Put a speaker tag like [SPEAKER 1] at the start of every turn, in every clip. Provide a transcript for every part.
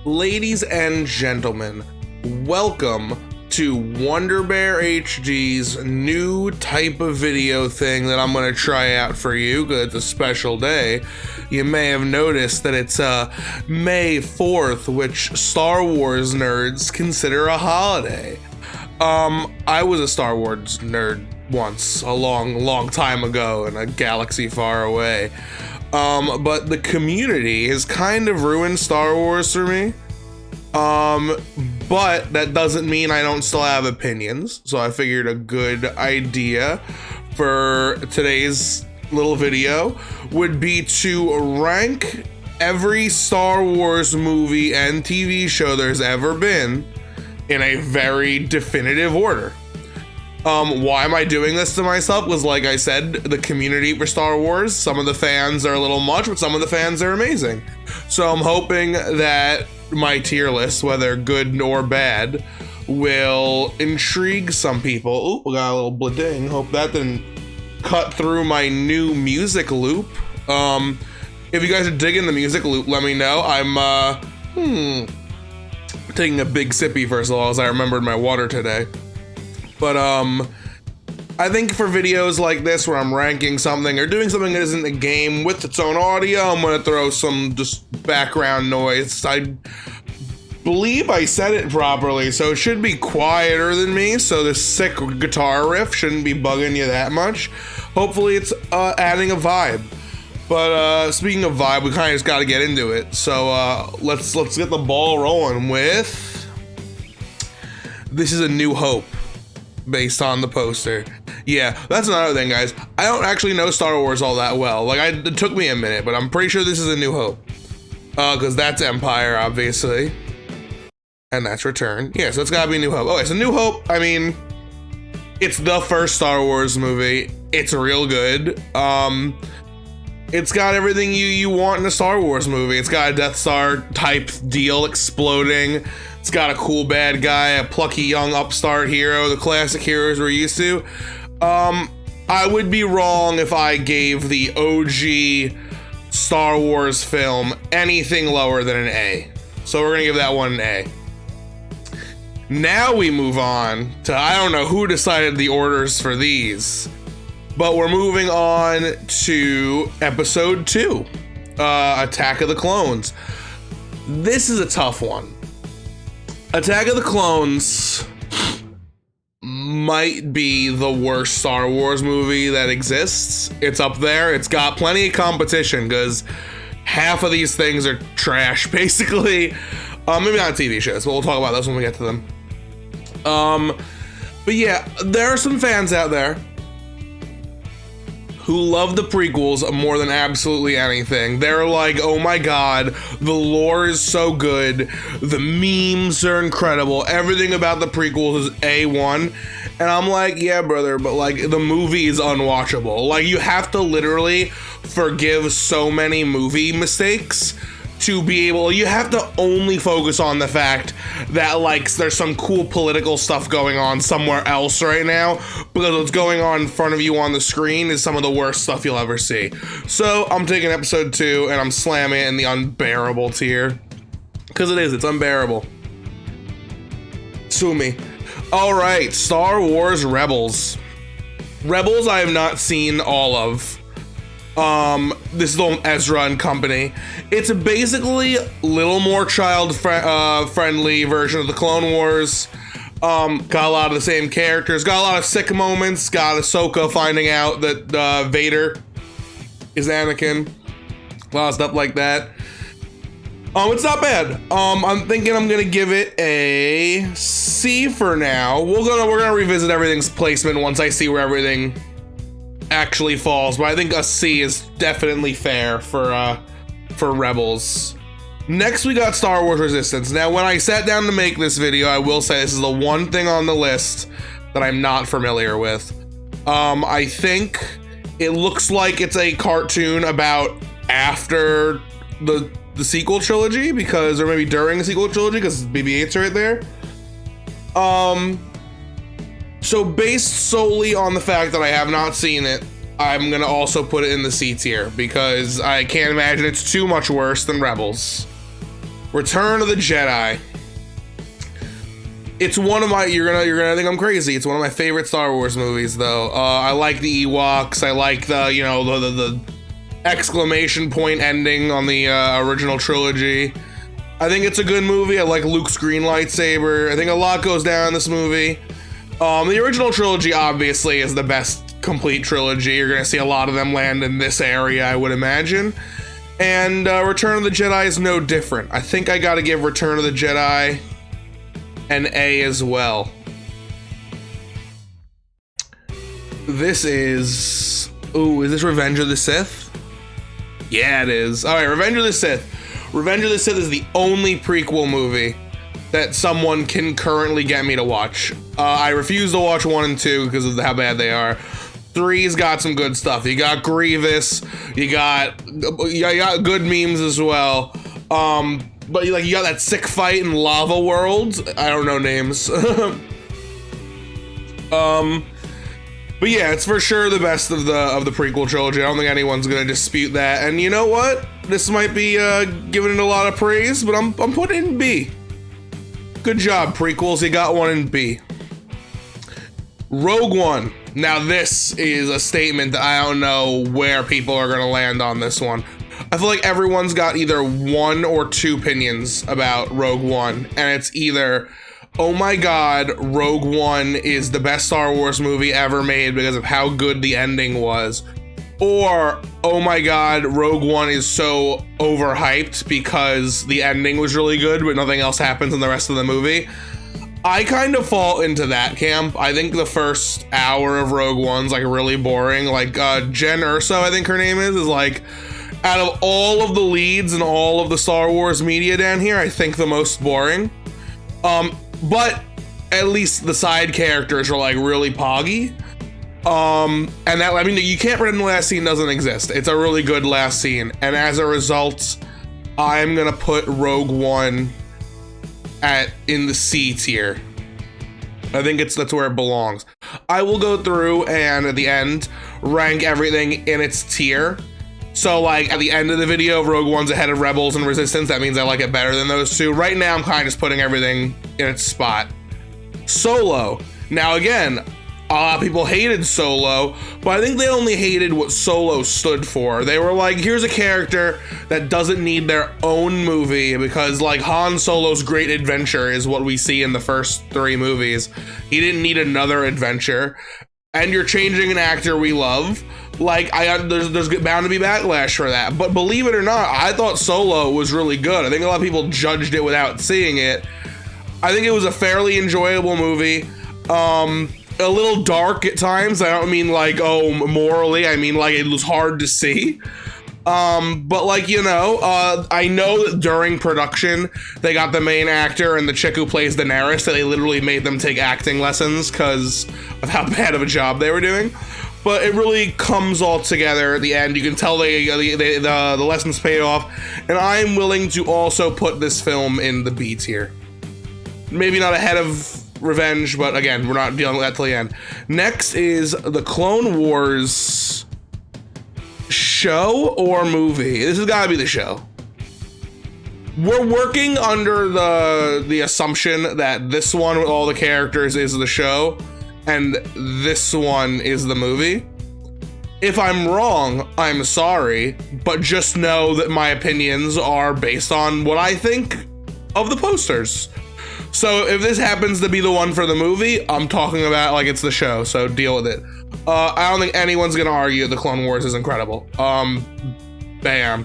[SPEAKER 1] Ladies and gentlemen, welcome to Wonder Bear HD's new type of video thing that I'm going to try out for you because it's a special day. You may have noticed that it's May 4th, which Star Wars nerds consider a holiday. I was a Star Wars nerd once, a long time ago in a galaxy far away. But the community has kind of ruined Star Wars for me. But that doesn't mean I don't still have opinions. So I figured a good idea for today's little video would be to rank every Star Wars movie and TV show there's ever been in a very definitive order. Why am I doing this to myself? Was, like I said, the community for Star Wars. Some of the fans are a little much, but some of the fans are amazing. So I'm hoping that my tier list, whether good or bad, will intrigue some people. Ooh, we got a little blading. Hope that didn't cut through my new music loop. If you guys are digging the music loop, let me know. I'm taking a big sippy first of all, as I remembered my water today. But I think for videos like this where I'm ranking something or doing something that isn't a game with its own audio, I'm gonna throw some just background noise. I believe I said it properly, so it should be quieter than me, so this sick guitar riff shouldn't be bugging you that much. Hopefully it's adding a vibe. But speaking of vibe, we kind of just gotta get into it. So let's get the ball rolling with This Is a New Hope, based on the poster. Yeah, that's another thing, guys. I don't actually know Star Wars all that well. Like, it took me a minute, but I'm pretty sure this is A New Hope. Because that's Empire, obviously. And that's Return. Yeah, so it's gotta be New Hope. Okay, so New Hope, I mean, it's the first Star Wars movie. It's real good. It's got everything you want in a Star Wars movie. It's got a Death Star type deal exploding. It's got a cool bad guy, a plucky young upstart hero, the classic heroes we're used to. I would be wrong if I gave the OG Star Wars film anything lower than an A. So we're gonna give that one an A. Now we move on to, I don't know who decided the orders for these, but we're moving on to episode 2, Attack of the Clones. This is a tough one. Attack of the Clones might be the worst Star Wars movie that exists. It's up there. It's got plenty of competition because half of these things are trash, basically. Maybe not TV shows, but we'll talk about those when we get to them. But yeah, there are some fans out there who love the prequels more than absolutely anything. They're like, oh my god, the lore is so good, the memes are incredible, everything about the prequels is A1. And I'm like, yeah, brother, but like, the movie is unwatchable. Like, you have to literally forgive so many movie mistakes to be able, you have to only focus on the fact that like there's some cool political stuff going on somewhere else right now, because what's going on in front of you on the screen is some of the worst stuff you'll ever see. So I'm taking episode 2 and I'm slamming it in the unbearable tier, because it's unbearable. Sue me. All right, Star Wars Rebels. Rebels I have not seen all of. This is the Ezra and company. It's basically a little more child-friendly version of the Clone Wars. Got a lot of the same characters, got a lot of sick moments, got Ahsoka finding out that Vader is Anakin. A lot of stuff like that. It's not bad. I'm thinking I'm gonna give it a C for now. We're gonna revisit everything's placement once I see where everything actually falls, but I think a C is definitely fair for Rebels. Next we got Star Wars Resistance. Now when I sat down to make this video, I will say this is the one thing on the list that I'm not familiar with. I think it looks like it's a cartoon about after the sequel trilogy, because, or maybe during the sequel trilogy, because BB-8's right there. So based solely on the fact that I have not seen it, I'm gonna also put it in the C tier, because I can't imagine it's too much worse than Rebels. Return of the Jedi. It's one of my, you're gonna think I'm crazy. It's one of my favorite Star Wars movies, though. I like the Ewoks. I like the, you know, the exclamation point ending on the original trilogy. I think it's a good movie. I like Luke's green lightsaber. I think a lot goes down in this movie. The original trilogy obviously is the best complete trilogy. You're gonna see a lot of them land in this area, I would imagine. And Return of the Jedi is no different. I think I gotta give Return of the Jedi an A as well. This is... Ooh, is this Revenge of the Sith? Yeah, it is. All right, Revenge of the Sith. Revenge of the Sith is the only prequel movie that someone can currently get me to watch. I refuse to watch 1 and 2 because of how bad they are. 3's got some good stuff. You got Grievous. You got good memes as well. But you got that sick fight in Lava World. I don't know names. But yeah, it's for sure the best of the prequel trilogy. I don't think anyone's gonna dispute that. And you know what? This might be giving it a lot of praise, but I'm putting it in B. Good job, prequels. You got one in B. Rogue One. Now this is a statement that I don't know where people are gonna land on this one. I feel like everyone's got either 1 or 2 opinions about Rogue One, and it's either, oh my god, Rogue One is the best Star Wars movie ever made because of how good the ending was, or, oh my god, Rogue One is so overhyped because the ending was really good but nothing else happens in the rest of the movie. I kind of fall into that camp. I think the first hour of Rogue One's like really boring. Like Jen Erso, I think her name is like, out of all of the leads and all of the Star Wars media down here, I think the most boring. But at least the side characters are like really poggy. And that, I mean, you can't pretend the last scene doesn't exist. It's a really good last scene. And as a result, I'm gonna put Rogue One in the C tier. I think that's where it belongs. I will go through and at the end rank everything in its tier. So like at the end of the video, Rogue One's ahead of Rebels and Resistance. That means I like it better than those two. Right now, I'm kind of just putting everything in its spot. Solo. Now again, a lot of people hated Solo, but I think they only hated what Solo stood for. They were like, here's a character that doesn't need their own movie because like Han Solo's great adventure is what we see in the first 3 movies. He didn't need another adventure. And you're changing an actor we love. Like, there's bound to be backlash for that. But believe it or not, I thought Solo was really good. I think a lot of people judged it without seeing it. I think it was a fairly enjoyable movie. A little dark at times. I don't mean like, oh, morally. I mean like it was hard to see. But like, you know, I know that during production, they got the main actor and the chick who plays Daenerys, that they literally made them take acting lessons because of how bad of a job they were doing. But it really comes all together at the end. You can tell the lessons paid off. And I'm willing to also put this film in the B tier. Maybe not ahead of Revenge, but again, we're not dealing with that till the end. Next is the Clone Wars show or movie. This has got to be the show. We're working under the assumption that this one with all the characters is the show and this one is the movie. If I'm wrong, I'm sorry, but just know that my opinions are based on what I think of the posters. So if this happens to be the one for the movie, I'm talking about like it's the show, so deal with it. I don't think anyone's gonna argue the Clone Wars is incredible. Bam.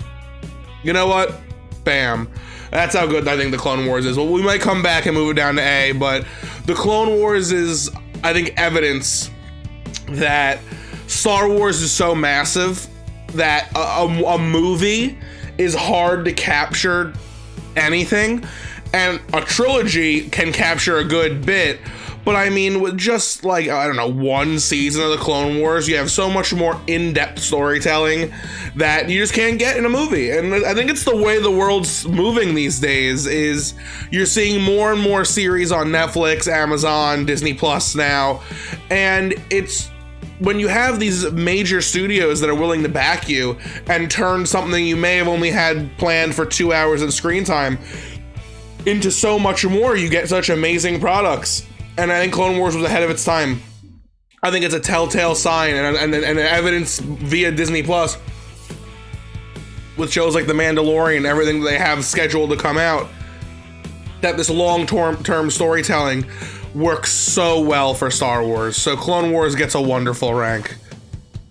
[SPEAKER 1] You know what? Bam. That's how good I think the Clone Wars is. Well, we might come back and move it down to A, but the Clone Wars is, I think, evidence that Star Wars is so massive that a movie is hard to capture anything, and a trilogy can capture a good bit. But I mean, with just like, I don't know, 1 season of the Clone Wars, you have so much more in-depth storytelling that you just can't get in a movie. And I think it's the way the world's moving these days, is you're seeing more and more series on Netflix, Amazon, Disney Plus now. And it's when you have these major studios that are willing to back you and turn something you may have only had planned for 2 hours of screen time into so much more. You get such amazing products. And I think Clone Wars was ahead of its time. I think it's a telltale sign and evidence via Disney Plus with shows like The Mandalorian and everything that they have scheduled to come out, that this long-term storytelling works so well for Star Wars. So Clone Wars gets a wonderful rank.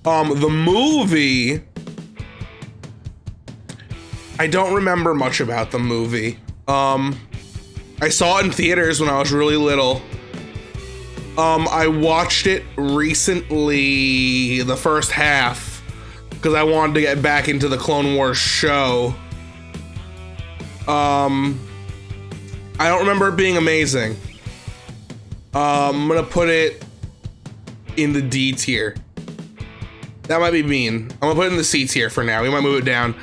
[SPEAKER 1] The movie, I don't remember much about the movie. I saw it in theaters when I was really little. I watched it recently, the first half, because I wanted to get back into the Clone Wars show. I don't remember it being amazing. I'm gonna put it in the D tier. That might be mean. I'm gonna put it in the C tier for now. We might move it down.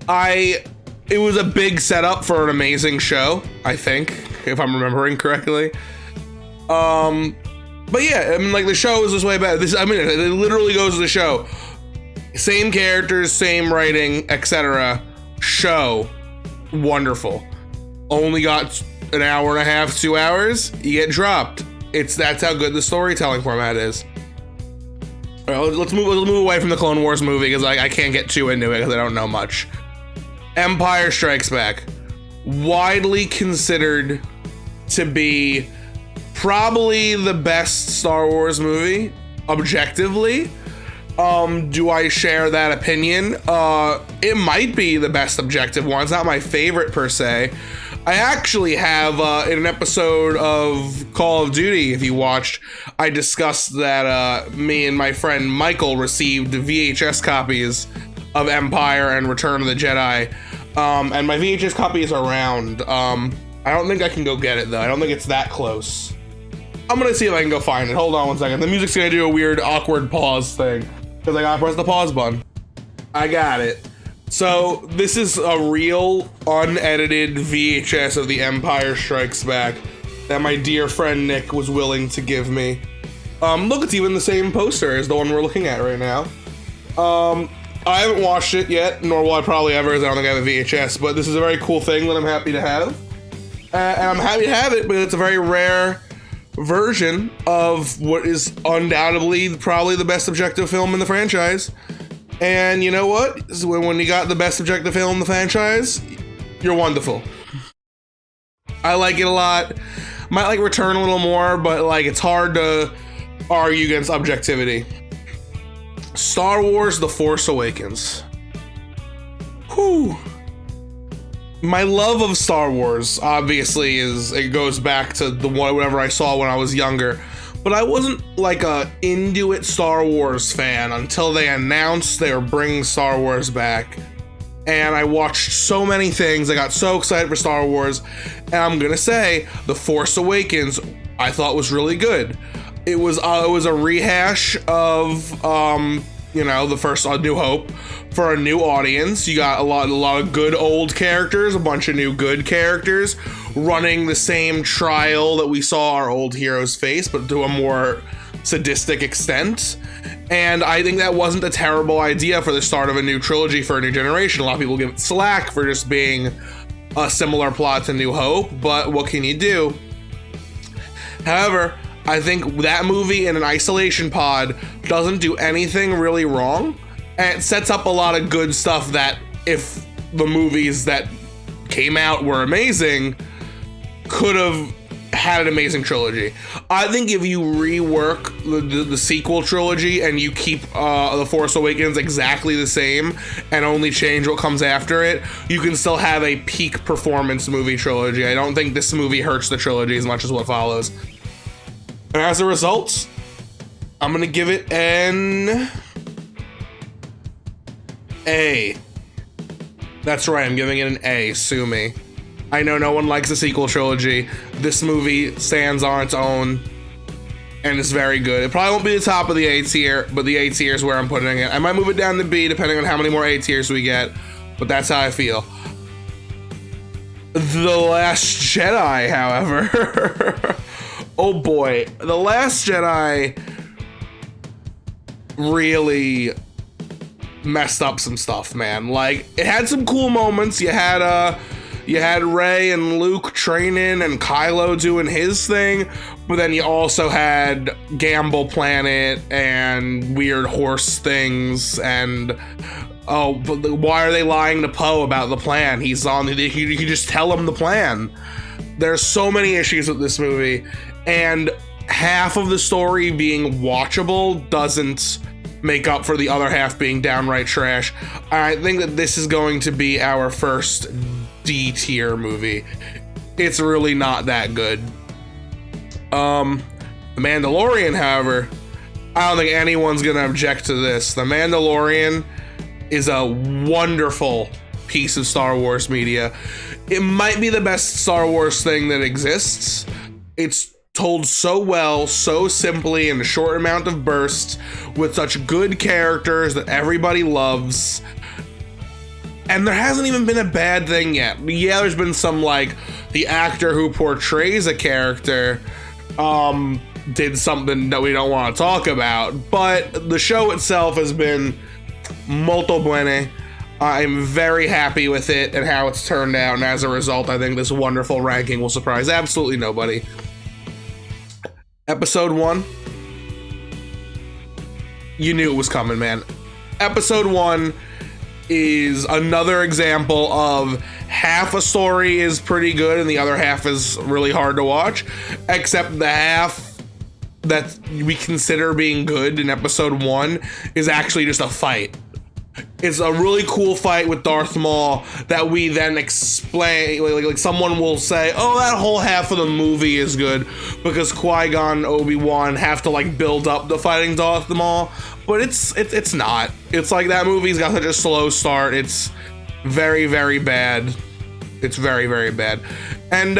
[SPEAKER 1] It was a big setup for an amazing show, I think, if I'm remembering correctly. But yeah, I mean, like, the show is this way better. It literally goes to the show. Same characters, same writing, etc. Show, wonderful. Only got an hour and a half, 2 hours. You get dropped. That's how good the storytelling format is. All right, let's move away from the Clone Wars movie because I can't get too into it because I don't know much. Empire Strikes Back, widely considered to be probably the best Star Wars movie, objectively. Do I share that opinion? It might be the best objective one. It's not my favorite per se. I actually have, in an episode of Call of Duty, if you watched, I discussed that me and my friend Michael received VHS copies of Empire and Return of the Jedi. And my VHS copy is around. I don't think I can go get it, though. I don't think it's that close. I'm gonna see if I can go find it. Hold on one second. The music's gonna do a weird, awkward pause thing, because I gotta press the pause button. I got it. So, this is a real, unedited VHS of The Empire Strikes Back that my dear friend Nick was willing to give me. Look, it's even the same poster as the one we're looking at right now. I haven't watched it yet, nor will I probably ever, as I don't think I have a VHS, but this is a very cool thing that I'm happy to have. And I'm happy to have it, but it's a very rare version of what is undoubtedly probably the best objective film in the franchise. And you know what? When you got the best objective film in the franchise, you're wonderful. I like it a lot. Might like Return a little more, but like it's hard to argue against objectivity. Star Wars: The Force Awakens. Whew. My love of Star Wars obviously it goes back to whatever I saw when I was younger. But I wasn't like a into it Star Wars fan until they announced they were bringing Star Wars back. And I watched so many things. I got so excited for Star Wars. And I'm gonna say, The Force Awakens, I thought was really good. It was a rehash of the first A New Hope for a new audience. You got a lot of good old characters, a bunch of new good characters running the same trial that we saw our old heroes face, but to a more sadistic extent. And I think that wasn't a terrible idea for the start of a new trilogy for a new generation. A lot of people give it slack for just being a similar plot to New Hope, but what can you do? However, I think that movie in an isolation pod doesn't do anything really wrong, and it sets up a lot of good stuff that if the movies that came out were amazing, could have had an amazing trilogy. I think if you rework the sequel trilogy and you keep The Force Awakens exactly the same and only change what comes after it, you can still have a peak performance movie trilogy. I don't think this movie hurts the trilogy as much as what follows. And as a result, I'm gonna give it an A. That's right, I'm giving it an A, sue me. I know no one likes the sequel trilogy. This movie stands on its own and it's very good. It probably won't be the top of the A tier, but the A tier is where I'm putting it. I might move it down to B depending on how many more A tiers we get, but that's how I feel. The Last Jedi, however. Oh boy, The Last Jedi really messed up some stuff, man. Like, it had some cool moments. You had You had Rey and Luke training and Kylo doing his thing, but then you also had Gamble Planet and weird horse things and but why are they lying to Poe about the plan? He's on. You can just tell him the plan. There's so many issues with this movie, and half of the story being watchable doesn't make up for the other half being downright trash. I think that this is going to be our first D tier movie. It's really not that good. The Mandalorian, however, I don't think anyone's gonna object to this. The Mandalorian is a wonderful piece of Star Wars media. It might be the best Star Wars thing that exists. It's told so well, so simply, in a short amount of bursts, with such good characters that everybody loves. And there hasn't even been a bad thing yet. Yeah, there's been some, like, the actor who portrays a character did something that we don't want to talk about, but the show itself has been molto bene. I'm very happy with it and how it's turned out, and as a result, I think this wonderful ranking will surprise absolutely nobody. Episode 1. You knew it was coming, man. Episode 1 is another example of half a story is pretty good and the other half is really hard to watch, except the half that we consider being good in episode 1 is actually just a fight. It's a really cool fight with Darth Maul that we then explain, like someone will say, oh, that whole half of the movie is good because Qui-Gon, Obi-Wan have to like build up the fighting Darth Maul, but it's not. It's like that movie's got such a slow start. It's very, very bad. It's very, very bad. And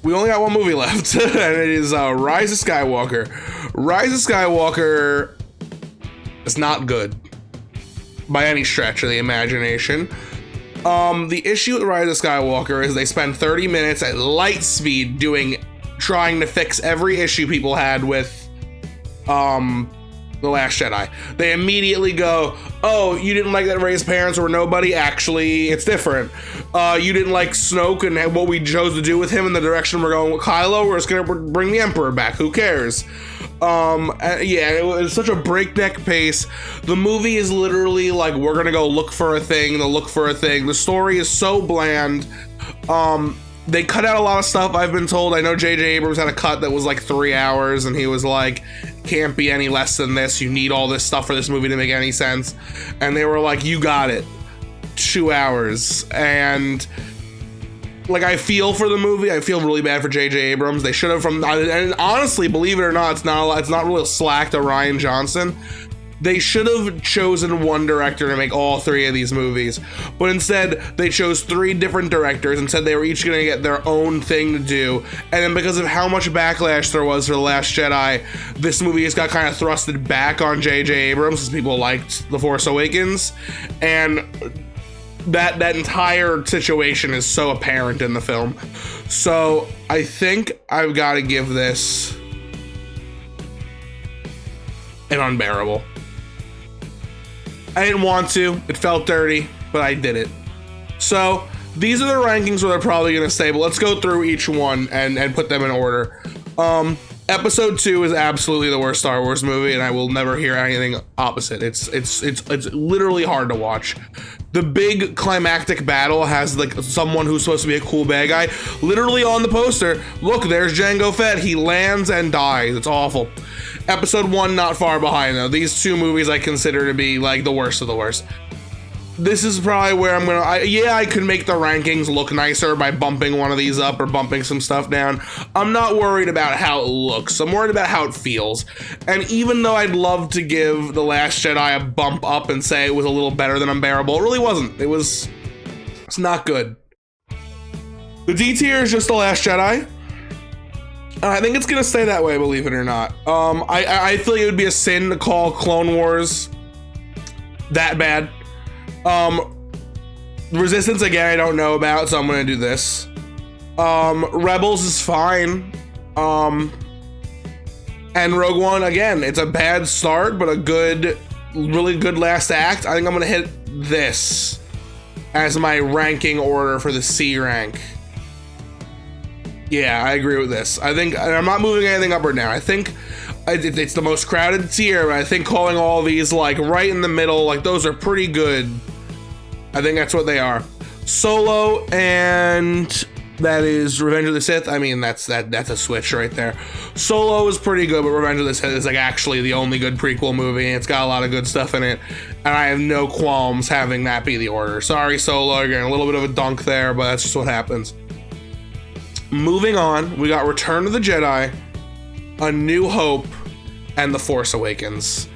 [SPEAKER 1] we only got one movie left, and it is Ryze Skywalker. Ryze Skywalker is not good by any stretch of the imagination. The issue with Ryze Skywalker is they spend 30 minutes at light speed trying to fix every issue people had with The Last Jedi. They immediately go, oh, you didn't like that Rey's parents were nobody? Actually, it's different. You didn't like Snoke and what we chose to do with him and the direction we're going with Kylo? We're just gonna bring the Emperor back. Who cares? Yeah, it was such a breakneck pace. The movie is literally like, we're gonna go look for a thing to look for a thing. The story is so bland. They cut out a lot of stuff, I've been told. I know J.J. Abrams had a cut that was like 3 hours, and he was like, can't be any less than this. You need all this stuff for this movie to make any sense. And they were like, you got it. 2 hours. And like, I feel for the movie. I feel really bad for J.J. Abrams. They should have, and honestly, believe it or not, it's not really slack to Rian Johnson. They should have chosen one director to make all 3 of these movies, but instead they chose 3 different directors and said they were each going to get their own thing to do. And then because of how much backlash there was for The Last Jedi, this movie just got kind of thrusted back on J.J. Abrams because people liked The Force Awakens, and that entire situation is so apparent in the film. So I think I've got to give this an unbearable. I didn't want to. It felt dirty, but I did it. So these are the rankings where they're probably going to stay, but let's go through each one and put them in order. Episode 2 is absolutely the worst Star Wars movie, and I will never hear anything opposite. It's literally hard to watch. The big climactic battle has like someone who's supposed to be a cool bad guy literally on the poster. Look, there's Jango Fett. He lands and dies. It's awful. Episode 1 not far behind though. These 2 movies I consider to be like the worst of the worst. This is probably where I'm gonna, I could make the rankings look nicer by bumping one of these up or bumping some stuff down. I'm not worried about how it looks. I'm worried about how it feels. And even though I'd love to give The Last Jedi a bump up and say it was a little better than unbearable, it really wasn't. It's not good. The D tier is just The Last Jedi. I think it's gonna stay that way, believe it or not. I feel like it would be a sin to call Clone Wars that bad. Resistance, again, I don't know about, so I'm gonna do this. Rebels is fine. And Rogue One, again, it's a bad start, but a really good last act. I think I'm gonna hit this. as my ranking order for the C rank. Yeah, I agree with this. I think I'm not moving anything up or down. I think it's the most crowded tier, but I think calling all these like right in the middle, like those are pretty good. I think that's what they are. Solo, and that is Revenge of the Sith. I mean, that's a switch right there. Solo is pretty good, but Revenge of the Sith is like actually the only good prequel movie. It's got a lot of good stuff in it, and I have no qualms having that be the order. Sorry, Solo, you're getting a little bit of a dunk there, but that's just what happens. Moving on, we got Return of the Jedi, A New Hope, and The Force Awakens.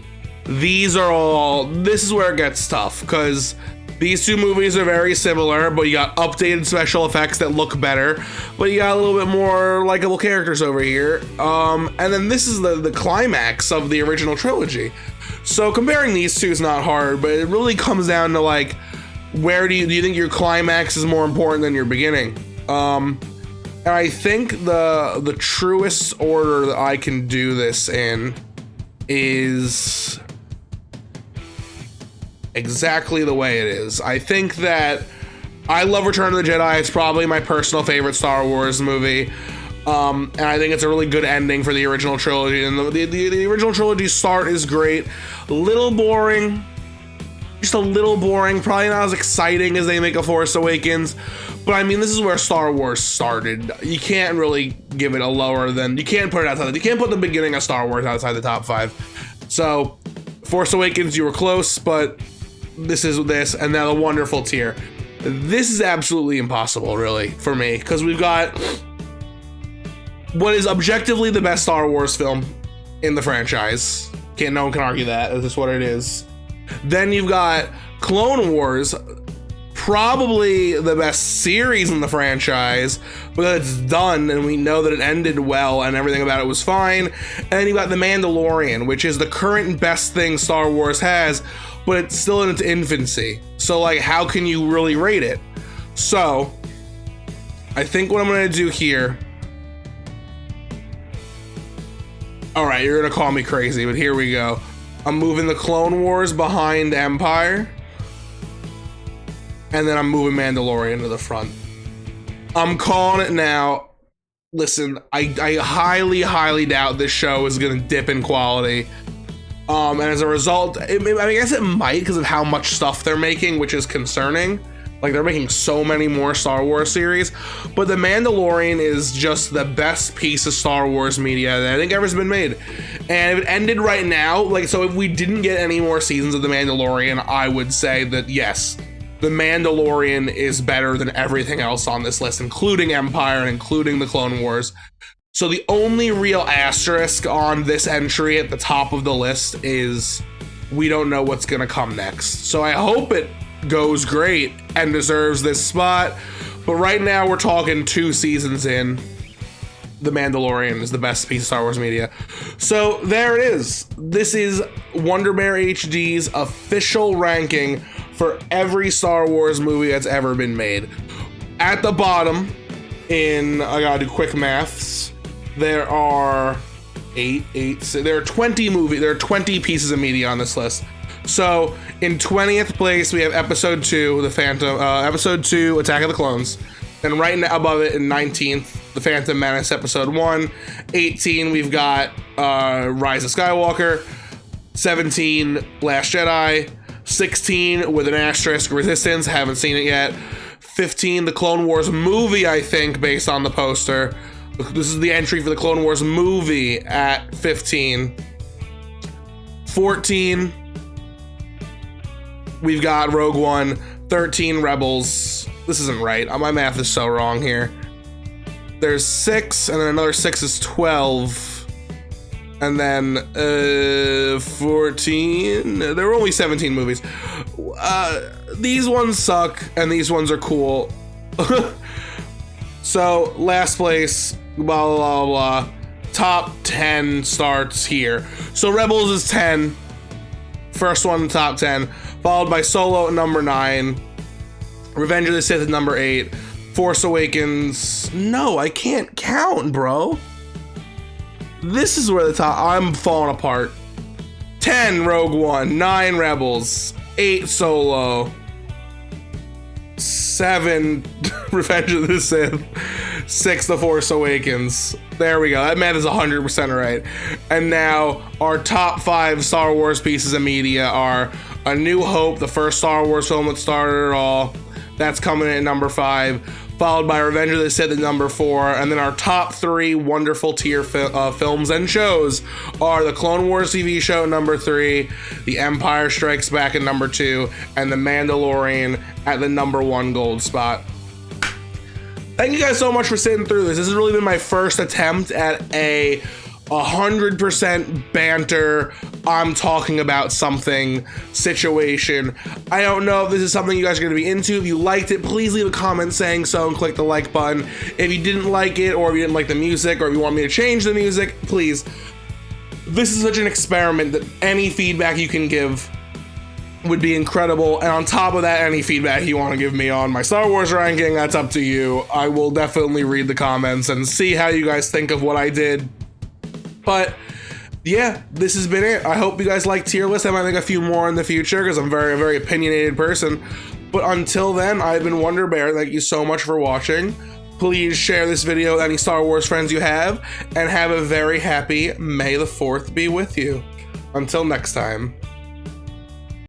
[SPEAKER 1] This is where it gets tough, because these two movies are very similar, but you got updated special effects that look better, but you got a little bit more likable characters over here. And then this is the climax of the original trilogy. So comparing these two is not hard, but it really comes down to like, where do you think your climax is more important than your beginning? And I think the truest order that I can do this in is exactly the way it is. I think that I love Return of the Jedi. It's probably my personal favorite Star Wars movie. And I think it's a really good ending for the original trilogy. And the original trilogy start is great. A little boring. Just a little boring. Probably not as exciting as they make a Force Awakens. But I mean, this is where Star Wars started. You can't really give it a lower than... You can't put it outside... You can't put the beginning of Star Wars outside the top 5. So, Force Awakens, you were close, but this is this, and now the wonderful tier. This is absolutely impossible, really, for me, because we've got what is objectively the best Star Wars film in the franchise. No one can argue that. That's just what it is. Then you've got Clone Wars, probably the best series in the franchise, but it's done and we know that it ended well and everything about it was fine. And then you got The Mandalorian, which is the current best thing Star Wars has, but it's still in its infancy. So like, how can you really rate it? So I think what I'm gonna do here, all right, you're gonna call me crazy, but here we go. I'm moving the Clone Wars behind Empire, and then I'm moving Mandalorian to the front. I'm calling it now. Listen, I highly doubt this show is gonna dip in quality. And as a result, I guess it might, because of how much stuff they're making, which is concerning. Like, they're making so many more Star Wars series, but The Mandalorian is just the best piece of Star Wars media that I think ever's been made. And if it ended right now, like, so if we didn't get any more seasons of The Mandalorian, I would say that yes, The Mandalorian is better than everything else on this list, including Empire and including the Clone Wars. So the only real asterisk on this entry at the top of the list is we don't know what's gonna come next. So I hope it goes great and deserves this spot, but right now we're talking 2 seasons in. The Mandalorian is the best piece of Star Wars media. So there it is. This is Wonder Bear HD's official ranking for every Star Wars movie that's ever been made. At the bottom, I gotta do quick maths, there are there are 20 movies, there are 20 pieces of media on this list. So in 20th place we have episode 2, episode 2, Attack of the Clones. Then right above it in 19th, The Phantom Menace episode 1. 18, we've got Ryze Skywalker. 17, Last Jedi. 16, with an asterisk, Resistance, haven't seen it yet. 15, the Clone Wars movie, I think, based on the poster. This is the entry for the Clone Wars movie at 15. 14, we've got Rogue One. 13, Rebels. This isn't right. My math is so wrong here. There's 6, and then another 6 is 12. And then 14. There were only 17 movies. These ones suck, and these ones are cool. So, last place, blah, blah, blah. Top 10 starts here. So, Rebels is 10. First one in the top 10. Followed by Solo at number 9. Revenge of the Sith at number 8. Force Awakens. No, I can't count, bro. This is where the top... I'm falling apart. 10, Rogue One. 9, Rebels. 8, Solo. 7, Revenge of the Sith, 6, The Force Awakens. There we go. That math is 100% right. And now our top 5 Star Wars pieces of media are A New Hope, the first Star Wars film that started it all. That's coming in at number 5, followed by Revenge of the Sith at number 4, and then our top 3 wonderful tier films and shows are the Clone Wars TV show at number 3, The Empire Strikes Back at number 2, and The Mandalorian at the number 1 gold spot. Thank you guys so much for sitting through this. This has really been my first attempt at a 100% banter, I'm talking about something situation. I don't know if this is something you guys are going to be into. If you liked it, please leave a comment saying so and click the like button. If you didn't like it, or if you didn't like the music, or if you want me to change the music, please. This is such an experiment that any feedback you can give would be incredible. And on top of that, any feedback you want to give me on my Star Wars ranking, that's up to you. I will definitely read the comments and see how you guys think of what I did. But yeah, this has been it. I hope you guys like tier lists. I might make a few more in the future because I'm a very opinionated person. But until then, I've been Wonder Bear. Thank you so much for watching. Please share this video with any Star Wars friends you have, and have a very happy May the 4th be with you. Until next time.